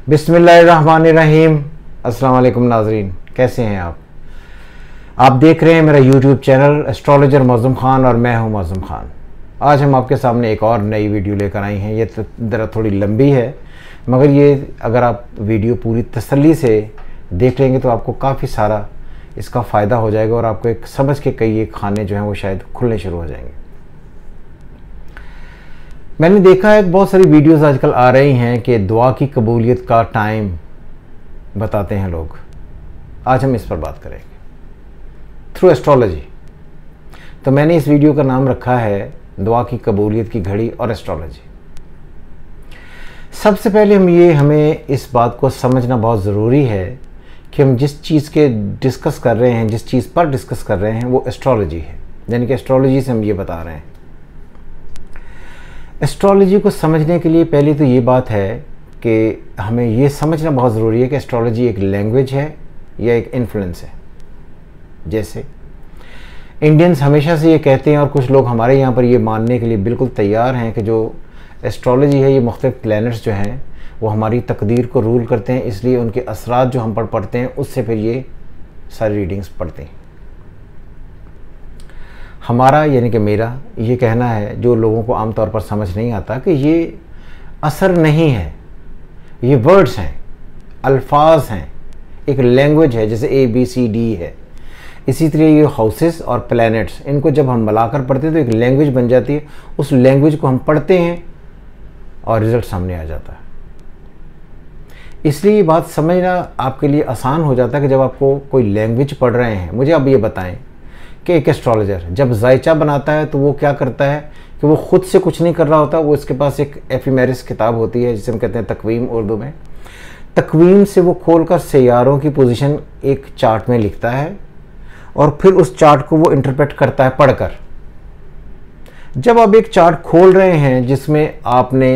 बिस्मिल्लाहिर्रहमानिर्रहीम। अस्सलाम वालेकुम नाजरीन, कैसे हैं आप देख रहे हैं मेरा YouTube channel astrologer Mauzam Khan और मैं हूं मौज़म ख़ान। आज हम आपके सामने एक और नई वीडियो लेकर आई हैं। ये ज़रा थोड़ी लंबी है, मगर ये अगर आप वीडियो पूरी तसल्ली से देख लेंगे तो आपको काफ़ी सारा इसका फ़ायदा हो जाएगा और आपको एक समझ के कई एक खाने जो हैं वो शायद खुलने शुरू हो जाएंगे। मैंने देखा है बहुत सारी वीडियोस आजकल आ रही हैं कि दुआ की कबूलियत का टाइम बताते हैं लोग। आज हम इस पर बात करेंगे थ्रू एस्ट्रोलॉजी। तो मैंने इस वीडियो का नाम रखा है दुआ की कबूलियत की घड़ी और एस्ट्रोलॉजी। सबसे पहले हमें इस बात को समझना बहुत ज़रूरी है कि हम जिस चीज़ के डिस्कस कर रहे हैं, जिस चीज़ पर डिस्कस कर रहे हैं वो एस्ट्रोलॉजी है, यानी कि एस्ट्रोलॉजी से हम ये बता रहे हैं। एस्ट्रोलॉजी को समझने के लिए पहले तो ये बात है कि हमें ये समझना बहुत ज़रूरी है कि एस्ट्रोलॉजी एक लैंग्वेज है या एक इन्फ्लुएंस है। जैसे इंडियंस हमेशा से ये कहते हैं और कुछ लोग हमारे यहाँ पर ये मानने के लिए बिल्कुल तैयार हैं कि जो एस्ट्रोलॉजी है, ये मुख्तलिफ प्लैनेट्स जो हैं वो हमारी तकदीर को रूल करते हैं, इसलिए उनके असरात जो हम पर पढ़ते हैं उससे फिर ये सारी रीडिंग्स पढ़ते हैं। हमारा यानी कि मेरा ये कहना है, जो लोगों को आमतौर पर समझ नहीं आता, कि ये असर नहीं है, ये वर्ड्स हैं, अल्फाज हैं, एक लैंग्वेज है। जैसे ABCD है, इसी तरह ये हाउसेस और प्लैनेट्स, इनको जब हम मिलाकर पढ़ते हैं तो एक लैंग्वेज बन जाती है। उस लैंग्वेज को हम पढ़ते हैं और रिज़ल्ट सामने आ जाता है। इसलिए ये बात समझना आपके लिए आसान हो जाता है कि जब आपको कोई लैंग्वेज पढ़ रहे हैं। मुझे अब ये बताएं कि एक एस्ट्रोलॉजर जब जायचा बनाता है तो वो क्या करता है कि वो खुद से कुछ नहीं कर रहा होता। वो इसके पास एक एफिमेरिस किताब होती है जिसे हम कहते हैं तकवीम उर्दू में। तकवीम से वो खोलकर सैयारों की पोजीशन एक चार्ट में लिखता है और फिर उस चार्ट को वो इंटरप्रेट करता है पढ़कर। जब आप एक चार्ट खोल रहे हैं जिसमें आपने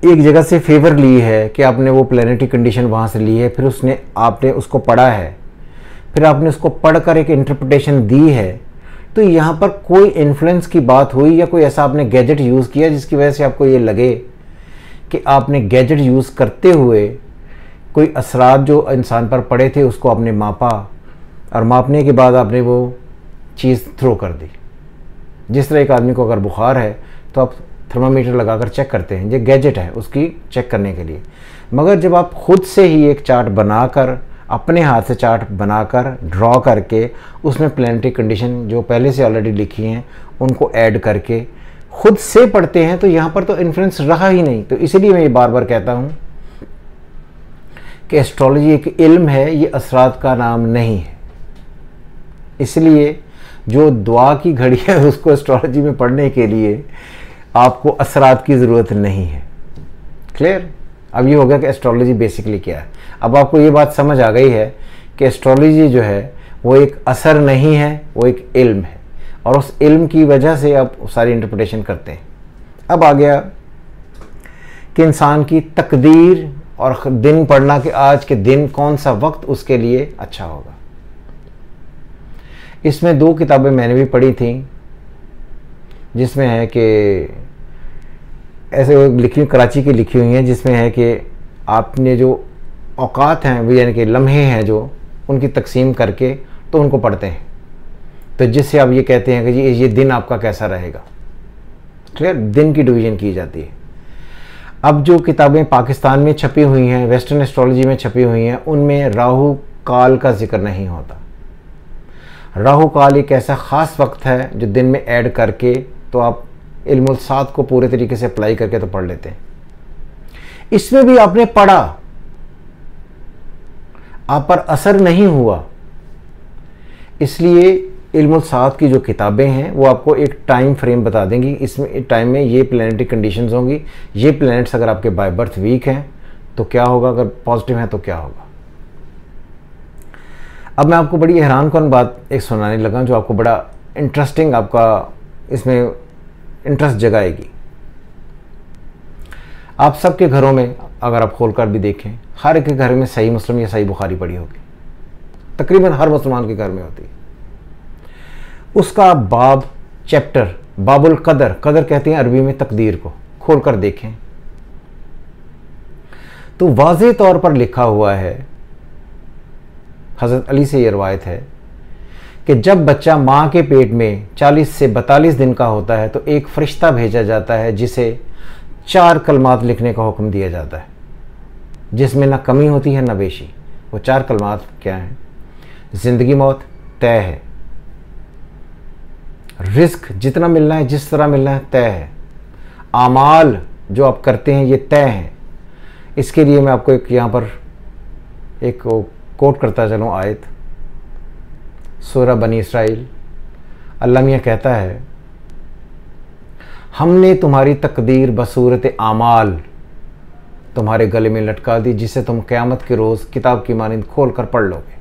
एक जगह से फेवर ली है कि आपने वो प्लैनेटरी कंडीशन वहाँ से ली है, फिर आपने उसको पढ़ा है, फिर आपने उसको पढ़कर एक इंटरप्रिटेशन दी है, तो यहाँ पर कोई इन्फ्लुएंस की बात हुई या कोई ऐसा आपने गैजेट यूज़ किया जिसकी वजह से आपको ये लगे कि आपने गैजेट यूज़ करते हुए कोई असरात जो इंसान पर पड़े थे उसको आपने मापा और मापने के बाद आपने वो चीज़ थ्रो कर दी। जिस तरह एक आदमी को अगर बुखार है तो आप थर्मामीटर लगाकर चेक करते हैं, ये गैजेट है उसकी चेक करने के लिए। मगर जब आप खुद से ही एक चार्ट बनाकर, अपने हाथ से चार्ट बनाकर ड्रॉ करके उसमें प्लैनेटरी कंडीशन जो पहले से ऑलरेडी लिखी हैं उनको ऐड करके खुद से पढ़ते हैं, तो यहाँ पर तो इन्फ्लुएंस रहा ही नहीं। तो इसीलिए मैं ये बार बार कहता हूँ कि एस्ट्रोलॉजी एक इल्म है, ये असरात का नाम नहीं है। इसलिए जो दुआ की घड़ी है उसको एस्ट्रोलॉजी में पढ़ने के लिए आपको असरात की ज़रूरत नहीं है। क्लियर? अब ये हो गया कि एस्ट्रोलॉजी बेसिकली क्या है। अब आपको ये बात समझ आ गई है कि एस्ट्रोलॉजी जो है वो एक असर नहीं है, वो एक इल्म है और उस इल्म की वजह से आप सारी इंटरप्रिटेशन करते हैं। अब आ गया कि इंसान की तकदीर और दिन पढ़ना कि आज के दिन कौन सा वक्त उसके लिए अच्छा होगा। इसमें 2 किताबें मैंने भी पढ़ी थी जिसमें है कि ऐसे लिखी, कराची की लिखी हुई हैं, जिसमें है कि आपने जो औकात हैं वो यानी कि लम्हे हैं जो उनकी तकसीम करके तो उनको पढ़ते हैं, तो जिससे आप ये कहते हैं कि जी ये दिन आपका कैसा रहेगा। क्लियर? दिन की डिवीज़न की जाती है। अब जो किताबें पाकिस्तान में छपी हुई हैं, वेस्टर्न एस्ट्रोलॉजी में छपी हुई हैं, उनमें राहु काल का जिक्र नहीं होता। राहु काल एक ऐसा ख़ास वक्त है जो दिन में ऐड करके तो आप इल्मुल सात को पूरे तरीके से अप्लाई करके तो पढ़ लेते हैं। इसमें भी आपने पढ़ा, आप पर असर नहीं हुआ, इसलिए इल्मुल सात की जो किताबें हैं वो आपको एक टाइम फ्रेम बता देंगी। इसमें टाइम में ये प्लैनेटरी कंडीशंस होंगी, ये प्लैनेट्स अगर आपके बाय बर्थ वीक हैं तो क्या होगा, अगर पॉजिटिव हैं तो क्या होगा। अब मैं आपको बड़ी हैरानकुन बात एक सुनाने लगा जो आपको बड़ा इंटरेस्टिंग, आपका इसमें इंटरेस्ट जगाएगी। आप सबके घरों में अगर आप खोलकर भी देखें, हर एक के घर में सही मुस्लिम या सही बुखारी पड़ी होगी, तकरीबन हर मुसलमान के घर में होती है। उसका बाब, चैप्टर, बाबुल कदर, कदर कहते हैं अरबी में तकदीर को, खोलकर देखें तो वाज़ेह तौर पर लिखा हुआ है, हज़रत अली से ये रवायत है कि जब बच्चा माँ के पेट में 40 से 42 दिन का होता है तो एक फ़रिश्ता भेजा जाता है जिसे 4 कलमात लिखने का हुक्म दिया जाता है, जिसमें ना कमी होती है ना बेशी। वो 4 कलमात क्या हैं? ज़िंदगी मौत तय है, रिस्क जितना मिलना है जिस तरह मिलना है तय है, आमाल जो आप करते हैं ये तय हैं। इसके लिए मैं आपको एक यहाँ पर एक कोट करता चलूँ आयत, सूरह बनी इसराइल। अल्लाह मियाँ कहता है, हमने तुम्हारी तकदीर बसूरत आमाल तुम्हारे गले में लटका दी, जिसे तुम क़यामत के रोज़ किताब की मानिंद खोल कर पढ़ लोगे।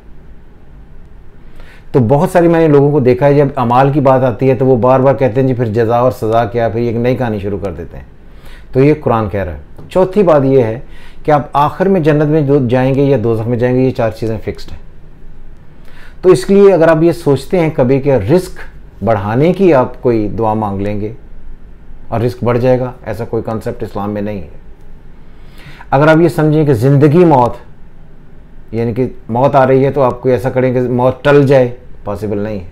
तो बहुत सारी मैंने लोगों को देखा है, जब अमाल की बात आती है तो वो बार बार कहते हैं जी फिर जज़ा और सज़ा क्या, फिर एक नई कहानी शुरू कर देते हैं। तो ये कुरान कह रहा है। चौथी बात ये है कि आप आखिर में जन्नत में जाएंगे या दोज़ख में जाएंगे, ये 4 चीज़ें फिक्स्ड हैं। तो इसलिए अगर आप ये सोचते हैं कभी कि रिस्क बढ़ाने की आप कोई दुआ मांग लेंगे और रिस्क बढ़ जाएगा, ऐसा कोई कॉन्सेप्ट इस्लाम में नहीं है। अगर आप ये समझें कि ज़िंदगी मौत यानी कि मौत आ रही है तो आपको ऐसा करें कि मौत टल जाए, पॉसिबल नहीं है।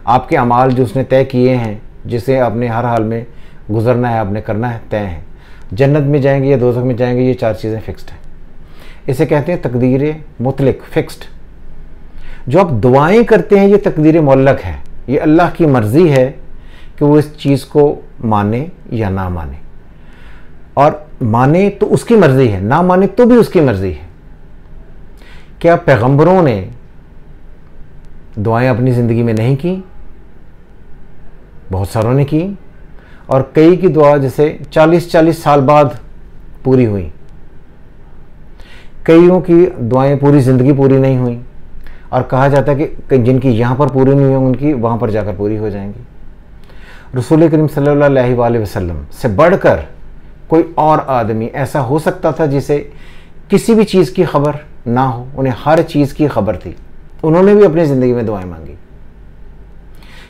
आपके अमाल जो उसने तय किए हैं, जिसे आपने हर हाल में गुजरना है, आपने करना है, तय है। जन्नत में जाएंगे या दोज़ख में जाएंगे, ये 4 चीज़ें फिक्स्ड हैं। इसे कहते हैं तकदीर मुतलक, फिक्स्ड। जो आप दुआएं करते हैं ये तकदीर मुअल्लक है, ये अल्लाह की मर्ज़ी है कि वो इस चीज़ को माने या ना माने, और माने तो उसकी मर्ज़ी है, ना माने तो भी उसकी मर्ज़ी है। क्या पैगंबरों ने दुआएं अपनी ज़िंदगी में नहीं की? बहुत सारों ने की, और कई की दुआ जैसे 40-40 साल बाद पूरी हुई, कईयों की दुआएं पूरी ज़िंदगी पूरी नहीं हुई, और कहा जाता है कि जिनकी यहाँ पर पूरी नहीं हुई उनकी वहाँ पर जाकर पूरी हो जाएंगी। रसूल करीम सल्लल्लाहु अलैहि वसल्लम से बढ़कर कोई और आदमी ऐसा हो सकता था जिसे किसी भी चीज़ की खबर ना हो? उन्हें हर चीज़ की खबर थी। उन्होंने भी अपनी ज़िंदगी में दुआएं मांगी।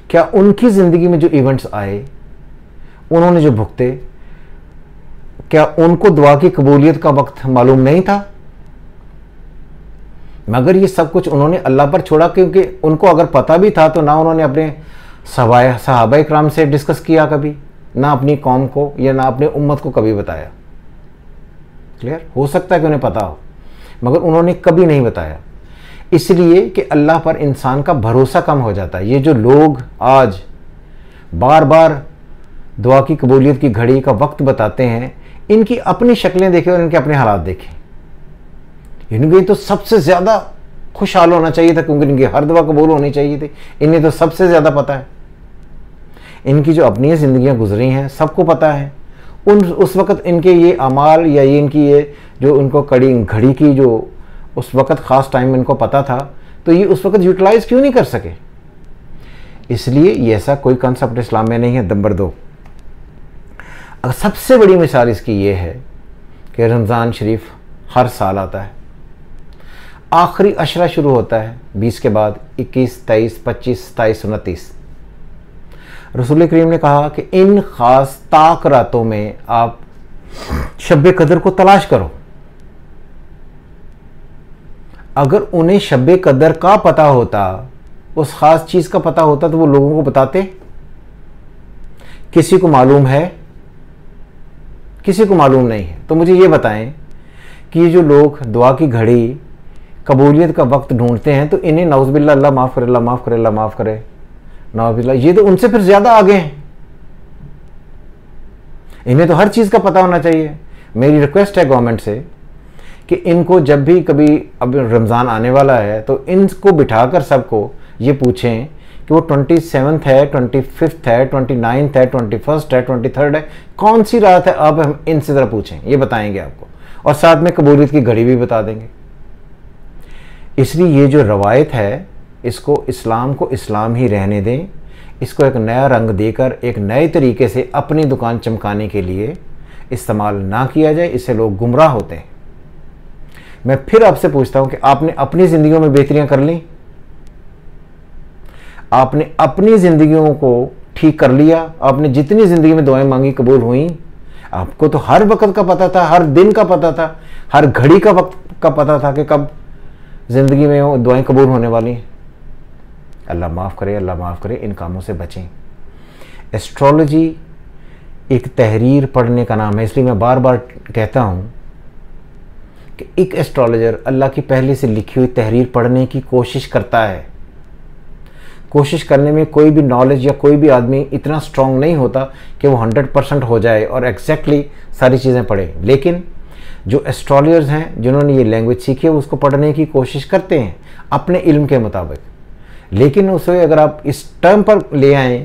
क्या उनकी ज़िंदगी में जो इवेंट्स आए, उन्होंने जो भुगते, क्या उनको दुआ की कबूलियत का वक्त मालूम नहीं था? मगर ये सब कुछ उन्होंने अल्लाह पर छोड़ा, क्योंकि उनको अगर पता भी था तो ना उन्होंने अपने सहाबा इकराम से डिस्कस किया कभी, ना अपनी कौम को या ना अपनी उम्मत को कभी बताया। क्लियर? हो सकता है कि उन्हें पता हो, मगर उन्होंने कभी नहीं बताया, इसलिए कि अल्लाह पर इंसान का भरोसा कम हो जाता है। ये जो लोग आज बार बार दुआ की कबूलियत की घड़ी का वक्त बताते हैं, इनकी अपनी शक्लें देखें और इनके अपने हालात देखें। इनके तो सबसे ज़्यादा खुशहाल होना चाहिए था, क्योंकि इनकी हर दुआ कबूल होनी चाहिए थी। इन्हें तो सबसे ज़्यादा पता है, इनकी जो अपनी ज़िंदगियाँ गुजरी हैं सबको पता है। उस वक़्त इनके ये अमाल या ये इनकी ये जो उनको कड़ी घड़ी की जो उस वक़्त ख़ास टाइम में इनको पता था, तो ये उस वक़्त यूटिलाइज़ क्यों नहीं कर सके? इसलिए ये ऐसा कोई कंसेप्ट इस्लाम में नहीं है। नंबर 2, अगर सबसे बड़ी मिसाल इसकी ये है कि रमज़ान शरीफ हर साल आता है, आखिरी अशरा शुरू होता है 20 के बाद, 21, 23, 25, 27, 29। रसूल करीम ने कहा कि इन ख़ास ताक रातों में आप शब कदर को तलाश करो। अगर उन्हें शब कदर का पता होता, उस ख़ास चीज़ का पता होता, तो वो लोगों को बताते? किसी को मालूम है? किसी को मालूम नहीं है। तो मुझे ये बताएं कि ये जो लोग दुआ की घड़ी कबूलियत का वक्त ढूंढते हैं, तो इन्हें नौज़बिल्लाह अल्लाह माफ़ करे, अल्लाह माफ़ करे, अल्लाह माफ़ करे, नौज़बिल्लाह, ये तो उनसे फिर ज़्यादा आगे हैं। इन्हें तो हर चीज़ का पता होना चाहिए। मेरी रिक्वेस्ट है गवर्नमेंट से कि इनको जब भी कभी अब रमज़ान आने वाला है तो इनको बिठाकर सबको ये पूछें कि वो 27 है, 25 है, 29 है, 21 है, 23 है, कौन सी रात है? अब हम इनसे ज़रा पूछें, ये बताएंगे आपको, और साथ में कबूलियत की घड़ी भी बता देंगे। इसलिए ये जो रवायत है, इसको इस्लाम को इस्लाम ही रहने दें। इसको एक नया रंग देकर एक नए तरीके से अपनी दुकान चमकाने के लिए इस्तेमाल ना किया जाए, इससे लोग गुमराह होते हैं। मैं फिर आपसे पूछता हूं कि आपने अपनी ज़िंदगियों में बेहतरियां कर ली? आपने अपनी ज़िंदगियों को ठीक कर लिया? आपने जितनी ज़िंदगी में दुआएं मांगी कबूल हुई? आपको तो हर वक्त का पता था, हर दिन का पता था, हर घड़ी का वक्त का पता था कि कब ज़िंदगी में वो दुआएं कबूल होने वाली हैं। अल्लाह माफ़ करे, अल्लाह माफ़ करे, इन कामों से बचें। एस्ट्रोलॉजी एक तहरीर पढ़ने का नाम है, इसलिए मैं बार बार कहता हूँ कि एक एस्ट्रोलॉजर अल्लाह की पहले से लिखी हुई तहरीर पढ़ने की कोशिश करता है। कोशिश करने में कोई भी नॉलेज या कोई भी आदमी इतना स्ट्रांग नहीं होता कि वो 100% हो जाए और एग्जैक्टली सारी चीज़ें पढ़े, लेकिन जो एस्ट्रोलॉजर्स हैं जिन्होंने ये लैंग्वेज सीखी है उसको पढ़ने की कोशिश करते हैं अपने इल्म के मुताबिक। लेकिन उसे अगर आप इस टर्म पर ले आएँ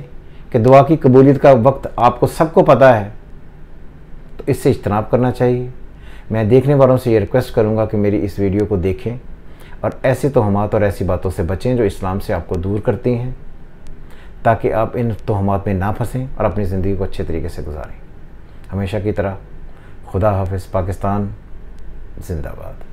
कि दुआ की कबूलियत का वक्त आपको सबको पता है, तो इससे इज्तनाब करना चाहिए। मैं देखने वालों से ये रिक्वेस्ट करूँगा कि मेरी इस वीडियो को देखें और ऐसी तोहमात और ऐसी बातों से बचें जो इस्लाम से आपको दूर करती हैं, ताकि आप इन तोहमात में ना फंसें और अपनी ज़िंदगी को अच्छे तरीके से गुजारें। हमेशा की तरह खुदा हाफिज़। पाकिस्तान जिंदाबाद।